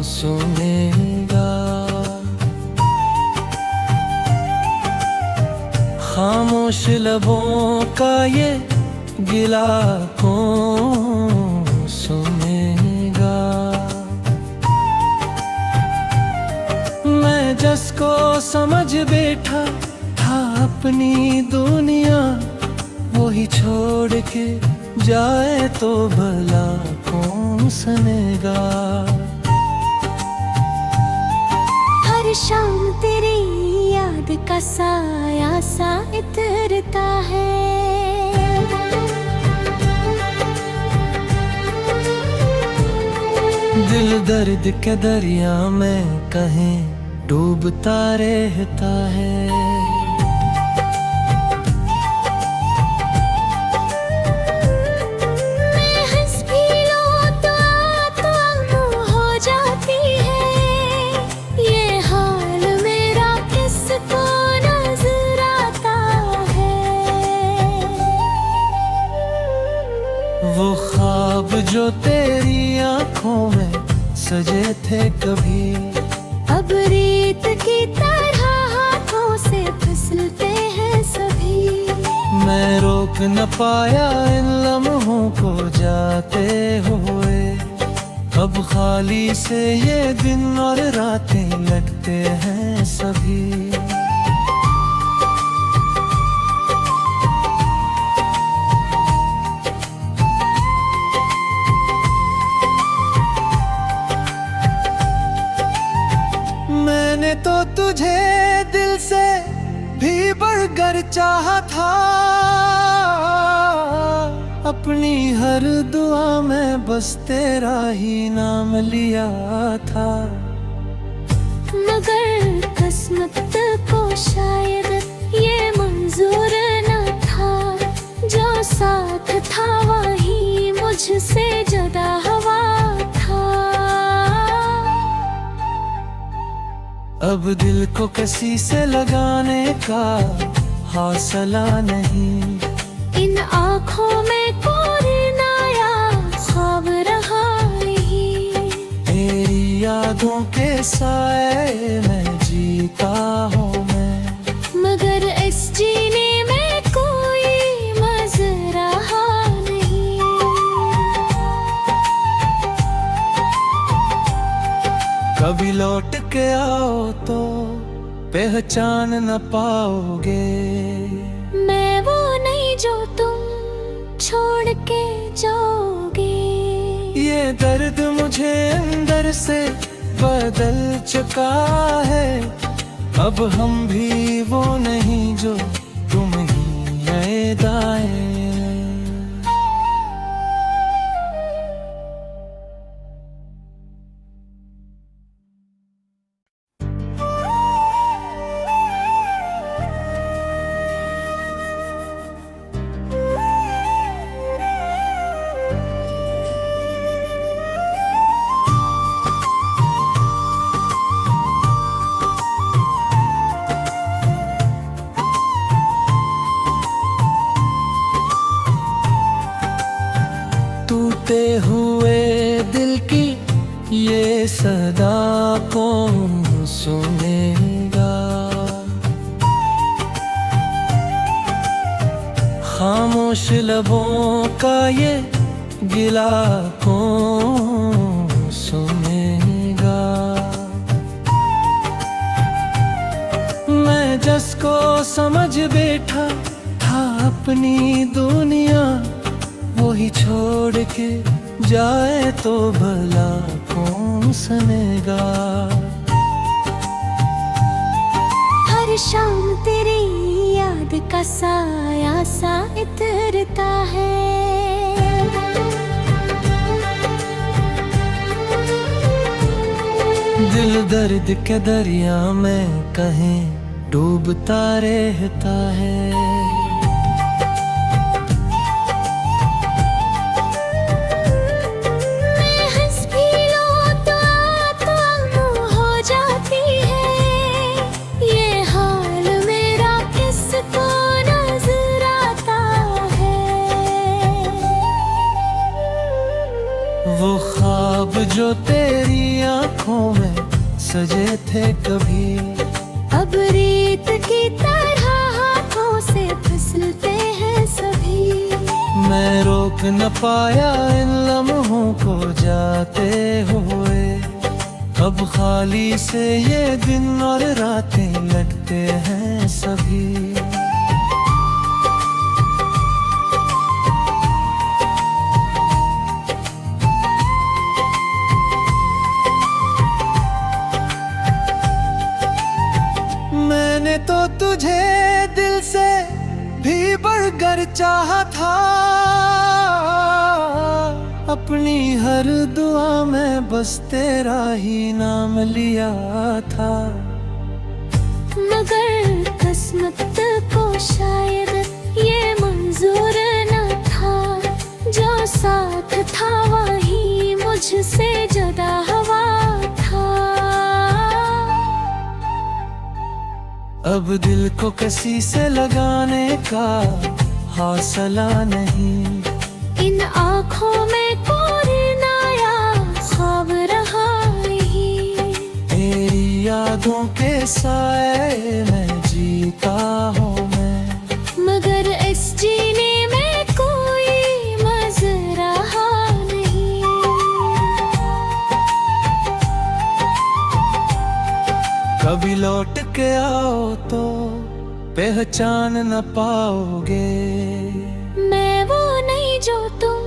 सुनेगा। खामोश लबों का ये गिला कौन सुनेगा। मैं जिसको समझ बैठा था अपनी दुनिया, वही छोड़ के जाए तो भला कौन सुनेगा। हर शाम तेरी याद का साया सा इतरता है। दिल दर्द के दरिया में कहीं डूबता रहता है। मैं हंस भी लूं तो हो जाती है। ये हाल मेरा किसको नजर आता है। वो ख्वाब जो तेरी आंखों में सजे थे कभी, अब रीत की तरह हाथों से फिसलते हैं सभी। मैं रोक न पाया इन लम्हों को जाते हुए। अब खाली से ये दिन और रातें लगते हैं सभी। मैंने तो तुझे दिल से भी बढ़कर चाहा था। अपनी हर दुआ में बस तेरा ही नाम लिया था। मगर किस्मत को शायद ये मंजूर न था। जो साथ था वही मुझसे जुदा हुआ था। अब दिल को किसी से लगाने का हौसला नहीं। इन आँखों में कोई नया ख्वाब रहा नहीं। तेरी यादों के साए में जीता हूँ मैं, मगर इस जीने में कोई मज़ा रहा नहीं। कभी लौट के आओ तो पहचान न पाओगे। मैं वो नहीं जो तुम छोड़ के जाओगे। ये दर्द मुझे अंदर से बदल चुका है। अब हम भी वो नहीं जो तुम ही ये दाए। टूटे हुए दिल की ये सदा कौन सुनेगा। खामोश लबों का ये गिला कौन सुनेगा। मैं जिसको समझ बैठा था अपनी दुनिया, वही छोड़ के जाए तो भला कौन सुनेगा। हर शाम तेरी याद का साया सा इतरता है। दिल दर्द के दरिया में कहीं डूबता रहता है। वो ख्वाब जो तेरी आंखों आँखों में सजे थे कभी। अब रीत की तरह हाथों से फिसलते हैं सभी। मैं रोक न पाया इन लम्हों को जाते हुए। अब खाली से ये दिन और रातें लगते हैं सभी। मैंने तो तुझे दिल से भी बढ़कर चाहा था। अपनी हर दुआ में बस तेरा ही नाम लिया था। मगर किस्मत को शायद ये मंजूर न था। जो साथ था वही मुझसे जुदा हुआ था। अब दिल को किसी से लगाने का हौसला नहीं। इन आँखों में कोई नया ख्वाब रहा नहीं। तेरी यादों के साए में जीता हूँ मैं। मगर इस जीने में कोई मज़ा रहा नहीं। कभी लौट के आओ तो पहचान न पाओगे। मैं वो नहीं जो तुम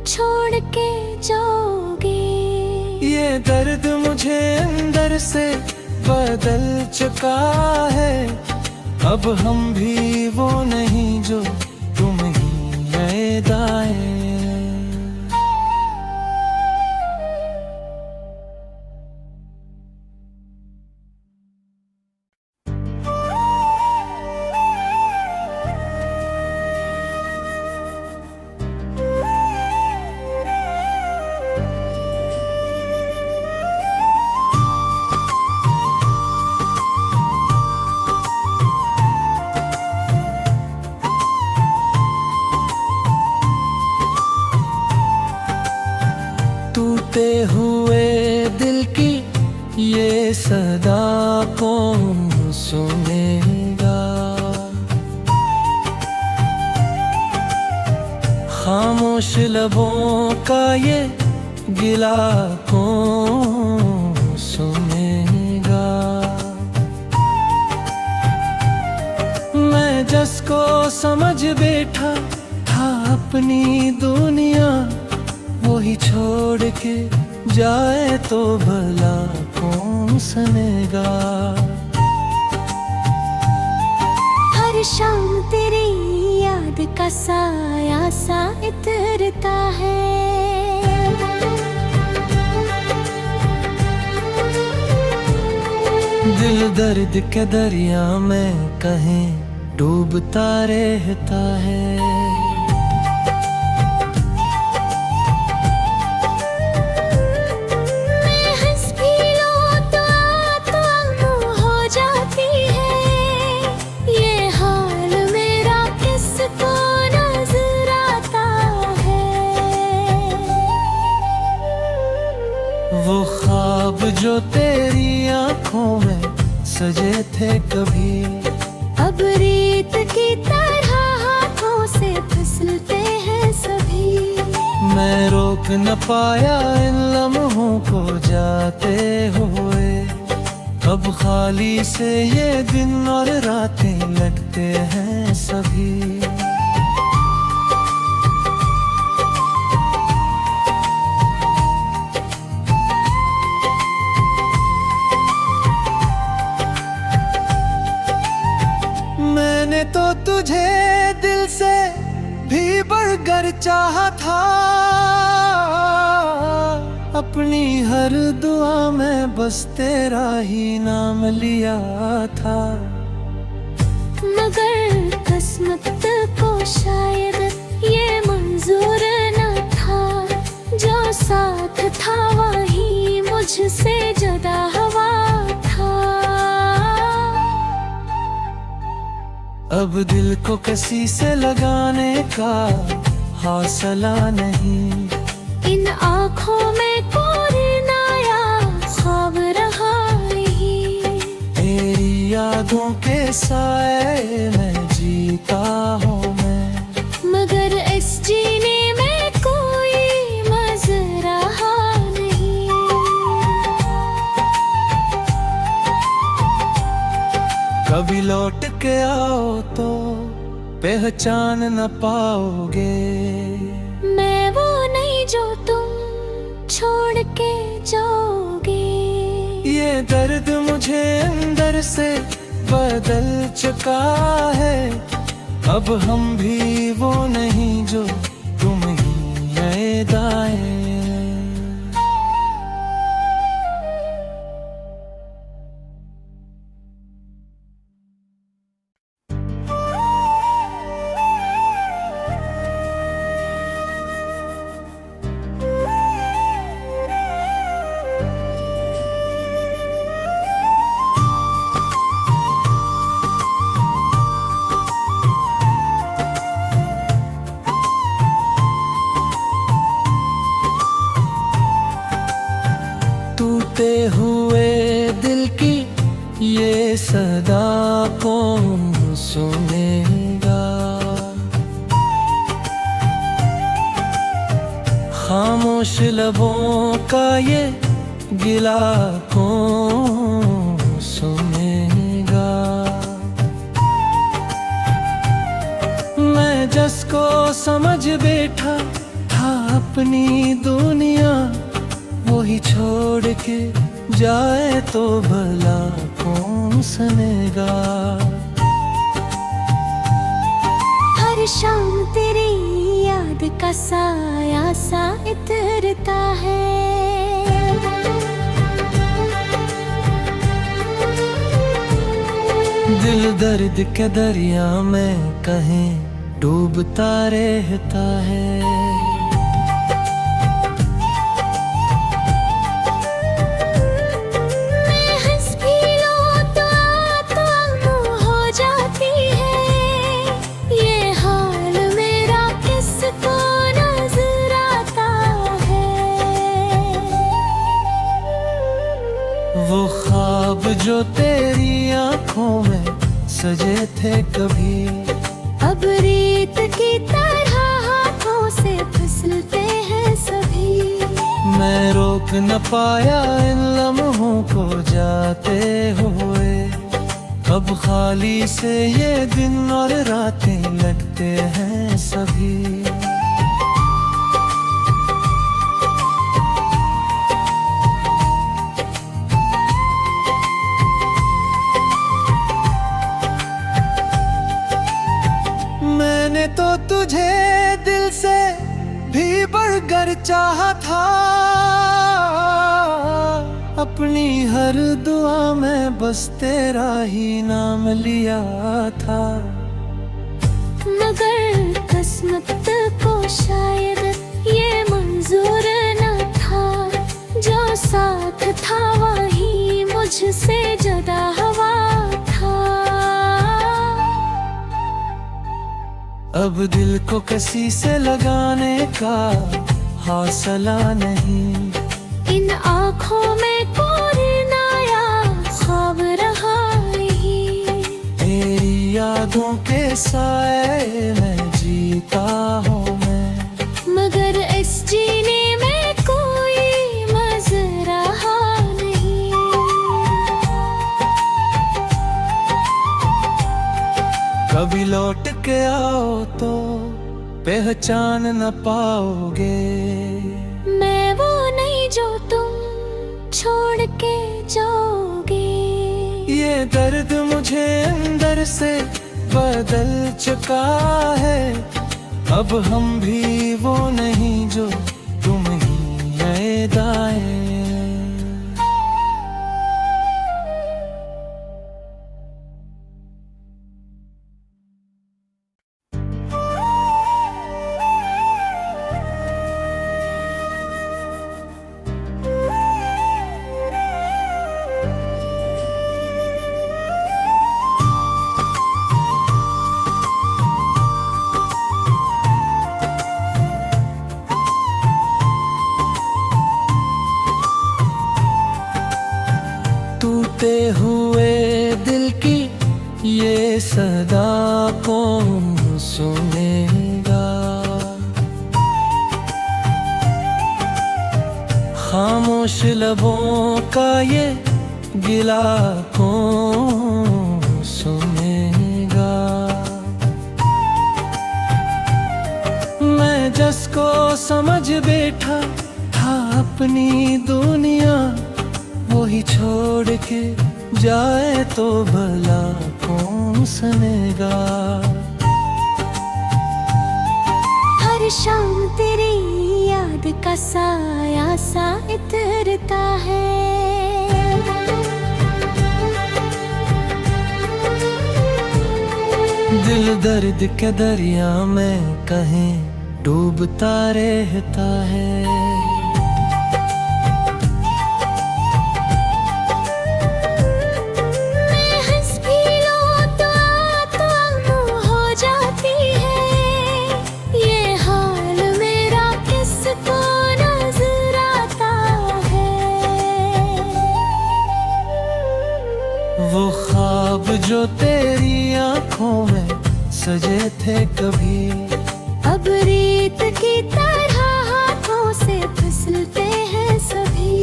छोड़ के जाओगे। ये दर्द मुझे अंदर से बदल चुका है। अब हम भी वो नहीं जो तुम ही ये दाएं। टूटे हुए दिल की ये सदा कौन सुनेगा। खामोश लबों का ये गिला कौन सुनेगा। मैं जिसको समझ बैठा था अपनी दुनिया, वही छोड़ के जाए तो भला कौन सुनेगा। हर शाम तेरी याद का साया सा इतरता है। दिल दर्द के दरिया में कहीं डूबता रहता है। वो ख्वाब जो तेरी आँखों में सजे थे कभी, अब रीत की तरह हाथों से फिसलते हैं सभी। मैं रोक न पाया इन लम्हों को जाते हुए। अब खाली से ये दिन और रातें लगते हैं सभी। मैंने तो तुझे दिल से भी बढ़कर चाहा था। अपनी हर दुआ में बस तेरा ही नाम लिया था। मगर किस्मत को शायद ये मंजूर न था। जो साथ था वही मुझसे जुदा हुआ था। अब दिल को किसी से लगाने का हौसला नहीं। इन आँखों में कोई नया साए में जीता हूँ मैं, मगर इस जीने में कोई मज़ा रहा नहीं। कभी लौट के आओ तो पहचान न पाओगे, मैं वो नहीं जो तुम छोड़ के जाओगे। ये दर्द मुझे अंदर से बदल चुका है, अब हम भी वो नहीं जो तुम ही याद आए। टूटे हुए दिल की ये सदा कौन सुनेगा, खामोश लबों का ये गिला कौन सुनेगा। मैं जिसको समझ बैठा था अपनी दुनिया, वही छोड़ के जाए तो भला कौन सुनेगा। हर शाम तेरी याद का साया सा इतरता है, दिल दर्द के दरिया में कहीं डूबता रहता है। वो ख्वाब जो तेरी आंखों में सजे थे कभी, अब रेत की तरह हाथों से फिसलते हैं सभी। मैं रोक न पाया इन लम्हों को जाते हुए, अब खाली से ये दिन और रातें लगते हैं सभी। मैंने तो तुझे दिल से भी बढ़कर चाहा था, अपनी हर दुआ में बस तेरा ही नाम लिया था। मगर किस्मत को शायद ये मंजूर न था, जो साथ था वही मुझसे जुदा हुआ था। अब दिल को किसी से लगाने का हौसला नहीं, इन आँखों में कोई नया ख्वाब रहा नहीं। तेरी यादों के साए में जीता हूँ मैं, मगर इस जीने में कोई मज़ा रहा नहीं। कभी लौट के आओ तो पहचान न पाओगे, मैं वो नहीं जो तुम छोड़ के जाओगे। ये दर्द मुझे अंदर से बदल चुका है, अब हम भी वो नहीं जो तुम ही याद आए। टूटे हुए दिल की ये सदा कौन सुनेगा। खामोश लबों का ये गिला कौन सुनेगा। मैं जिसको समझ बैठा था अपनी दुनिया, वही छोड़ के जाए तो भला कौन सुनेगा। हर शाम तेरी याद का साया सा इतरता है। दिल दर्द के दरिया में कहीं डूबता रहता है। मैं हंस भी लूं तो हो जाती है। ये हाल मेरा किसको नजर आता है। वो ख्वाब जो तेरी आंखों में सजे थे कभी, अब रेत की तरह हाथों से फिसलते हैं सभी।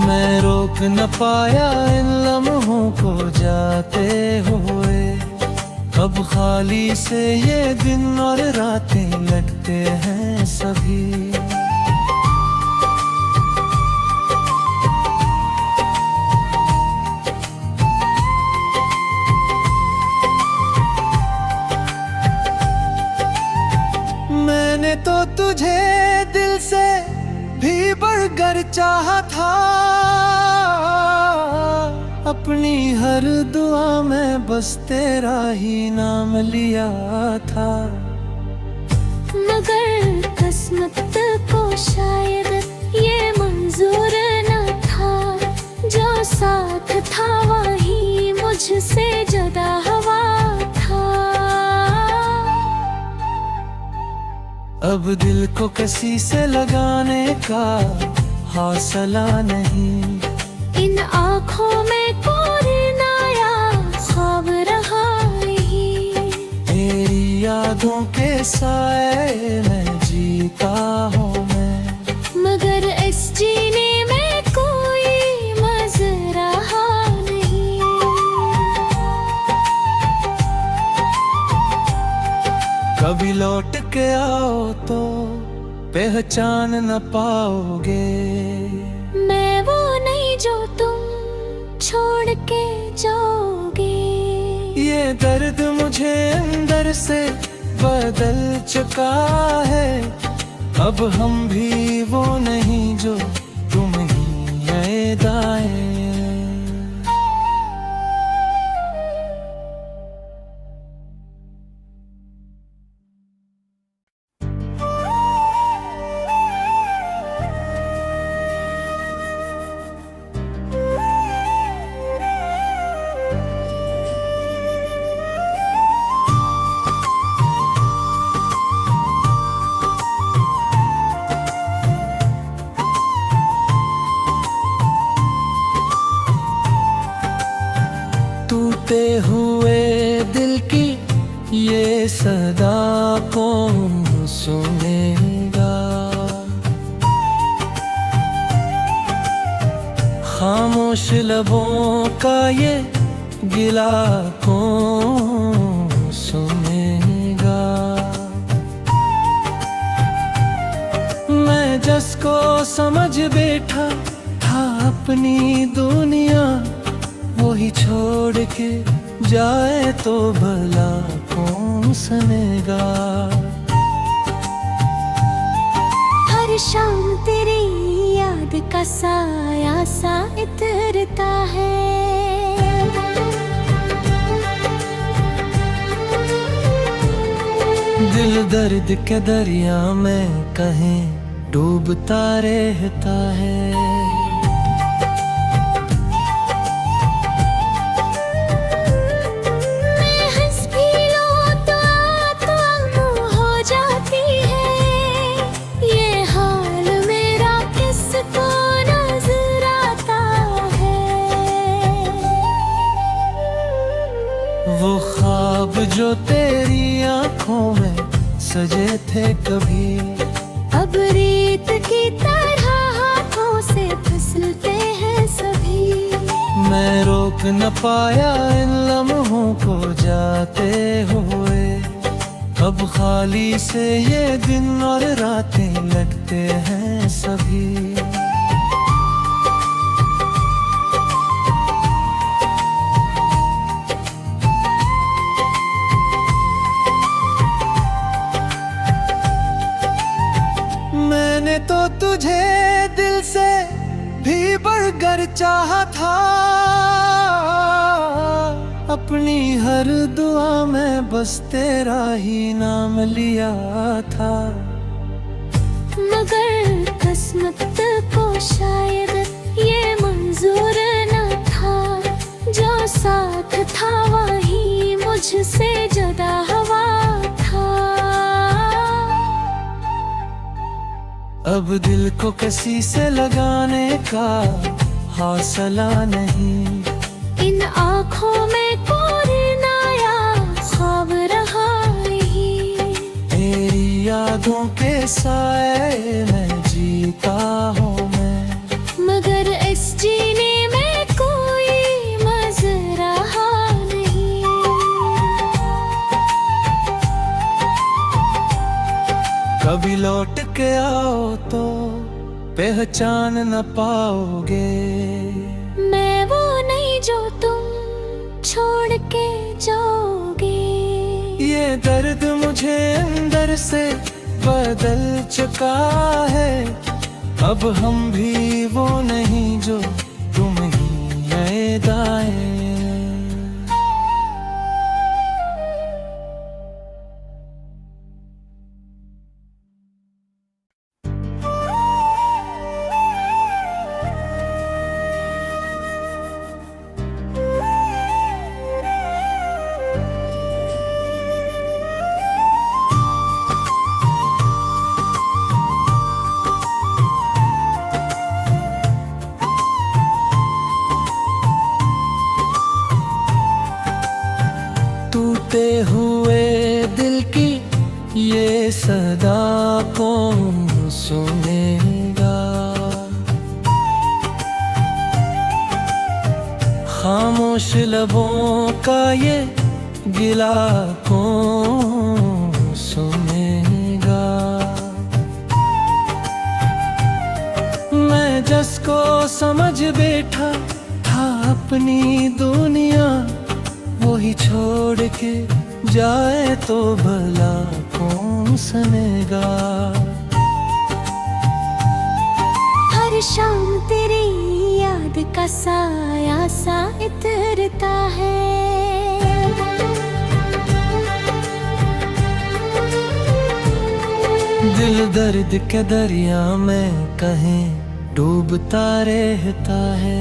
मैं रोक न पाया इन लम्हों को जाते हुए। अब खाली से ये दिन और रातें लगते हैं सभी। मैंने तो तुझे दिल से भी बढ़कर चाहा था। अपनी हर दुआ में बस तेरा ही नाम लिया था। मगर किस्मत को शायद ये मंजूर न था। जो साथ था वही मुझसे जुदा हुआ था। अब दिल को किसी से लगाने का हौसला नहीं। इन आँखों में कोई नया ख्वाब रहा नहीं। तेरी यादों के साए में जीता हूँ मैं, मगर इस जीने में कोई मज़ा रहा नहीं। कभी लौट के आओ तो पहचान न पाओगे। मैं वो नहीं जो तुम छोड़ के जाओगे। ये दर्द मुझे अंदर से बदल चुका है। अब हम भी वो नहीं जो तुम ही ये दाएं। टूटे हुए दिल की ये सदा कौन सुनेगा। खामोश लबों का ये गिला कौन सुनेगा। मैं जिसको समझ बैठा था अपनी दुनिया, वही छोड़ के जाए तो भला कौन सुनेगा। हर शाम तेरी याद का साया सा इतरता है। दिल दर्द के दरिया में कहीं डूबता रहता है। वो जो तेरी आंखों में सजे थे कभी, अब रेत की तरह हाथों से फिसलते हैं सभी। मैं रोक न पाया इन लम्हों को जाते हुए, अब खाली से ये दिन और रातें लगते हैं सभी। मैंने तो तुझे दिल से भी बढ़कर चाहा था, अपनी हर दुआ में बस तेरा ही नाम लिया था। मगर किस्मत को शायद ये मंजूर न था, जो साथ था वही मुझसे जुदा हुआ था। अब दिल को किसी से लगाने का हौसला नहीं, इन आँखों में कोई नया ख्वाब रहा नहीं। तेरी यादों के साए में जीता हूँ मैं, मगर इस जीने में कोई मज़ा रहा नहीं। कभी लौट के आओ तो पहचान न पाओगे, मैं वो नहीं जो तुम छोड़ के जाओगे। ये दर्द मुझे अंदर से बदल चुका है, अब हम भी वो नहीं जो तुम ही नए दाएं। टूटे हुए दिल की ये सदा कौन सुनेगा, खामोश लबों का ये गिला कौन सुनेगा। मैं जिसको समझ बैठा था अपनी दुनिया, वही छोड़ के जाए तो भला कौन सुनेगा। हर शाम तेरी याद का साया सा इतरता है, दिल दर्द के दरिया में कहीं डूबता रहता है।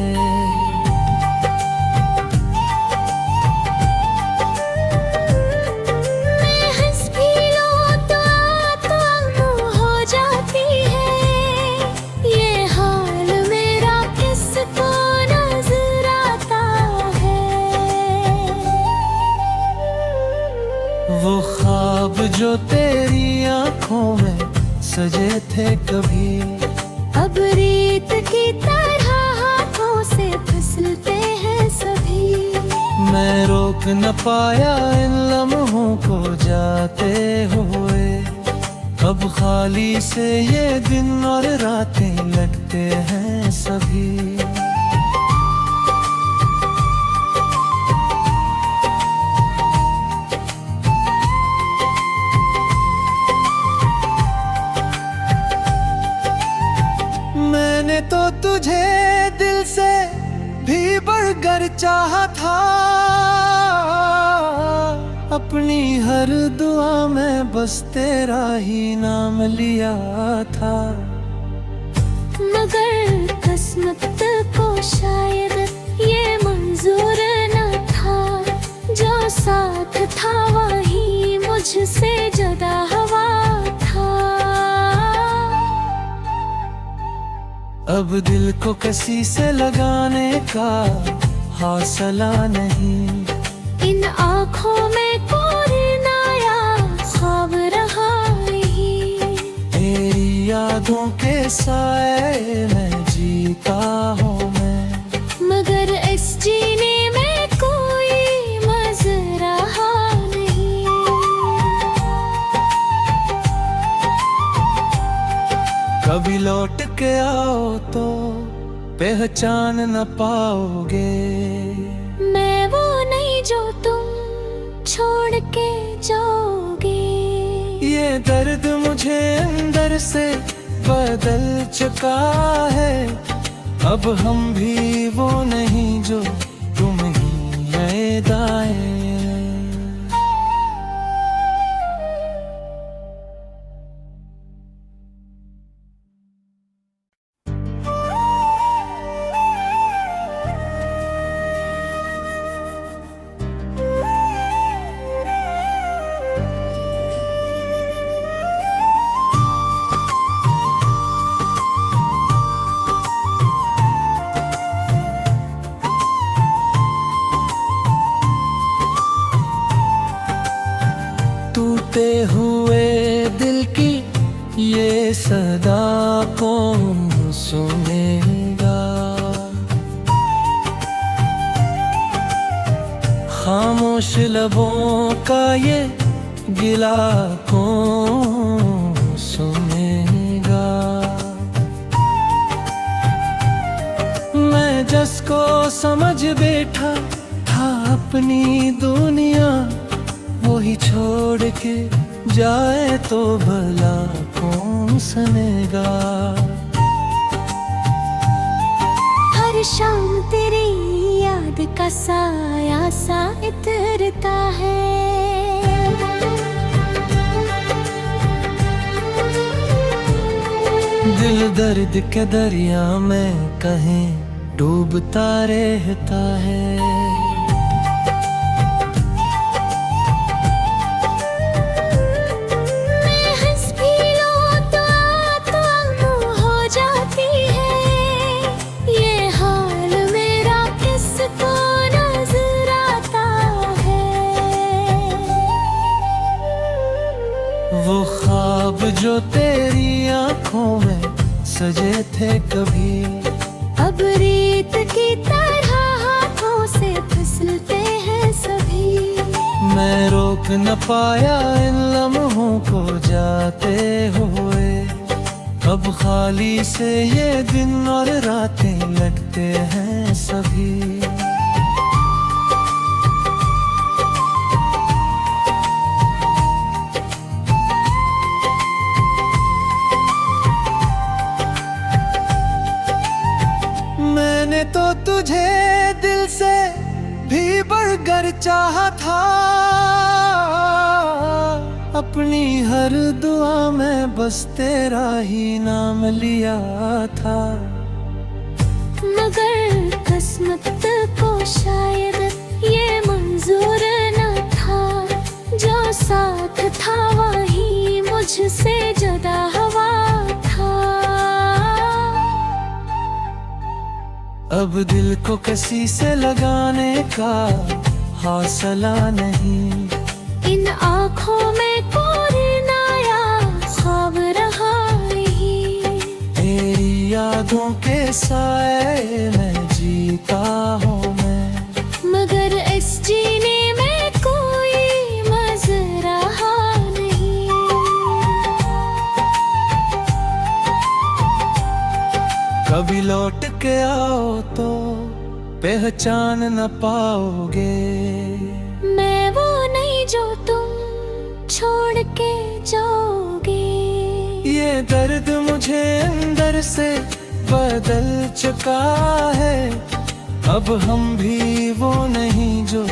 वो ख्वाब जो तेरी आंखों में सजे थे कभी, अब रेत की तरह हाथों से फिसलते हैं सभी। मैं रोक न पाया इन लम्हों को जाते हुए, अब खाली से ये दिन और रातें लगते हैं सभी। मैंने तो तुझे दिल से भी बढ़कर चाहा था, अपनी हर दुआ में बस तेरा ही नाम लिया था। मगर किस्मत को शायद ये मंजूर न था, जो साथ था वही मुझसे जुदा हुआ था। अब दिल को किसी से लगाने का हौसला नहीं, इन आँखों में कोई यादों के साए में जीता हूँ मैं, मगर इस जीने में कोई मज़ा रहा नहीं। कभी लौट के आओ तो पहचान न पाओगे, मैं वो नहीं जो तुम छोड़ के जाओगे। ये दर्द मुझे अंदर से बदल चुका है, अब हम भी वो नहीं जो तुम ही नए दाए। टूटे हुए दिल की ये सदा कौन सुनेगा, खामोश लबों का ये गिला कौन सुनेगा। मैं जिसको समझ बैठा था अपनी दुनिया, वही छोड़ के जाए तो भला कौन सनेगा। हर शाम तेरी याद का साया सा इतरता है, दिल दर्द के दरिया में कहीं डूबता रहता है। वो ख्वाब जो तेरी आंखों में सजे थे कभी, अब रेत की तरह हाथों से फिसलते हैं सभी। मैं रोक न पाया इन लम्हों को जाते हुए, अब खाली से ये दिन और रातें लगते हैं सभी। मैंने तो तुझे दिल से भी बढ़कर चाहा था, अपनी हर दुआ में बस तेरा ही नाम लिया था। मगर किस्मत को शायद ये मंजूर न था, जो साथ था वही मुझसे जुदा हुआ था। अब दिल को किसी से लगाने का हौसला नहीं, इन आँखों में कोई नया ख्वाब रहा नहीं। तेरी यादों के साए में जीता हूँ मैं, मगर इस जीने में कोई मज़ा रहा नहीं। कभी लौट के आओ तो पहचान न पाओगे, मैं वो नहीं जो तुम छोड़ के जाओगे। ये दर्द मुझे अंदर से बदल चुका है, अब हम भी वो नहीं जो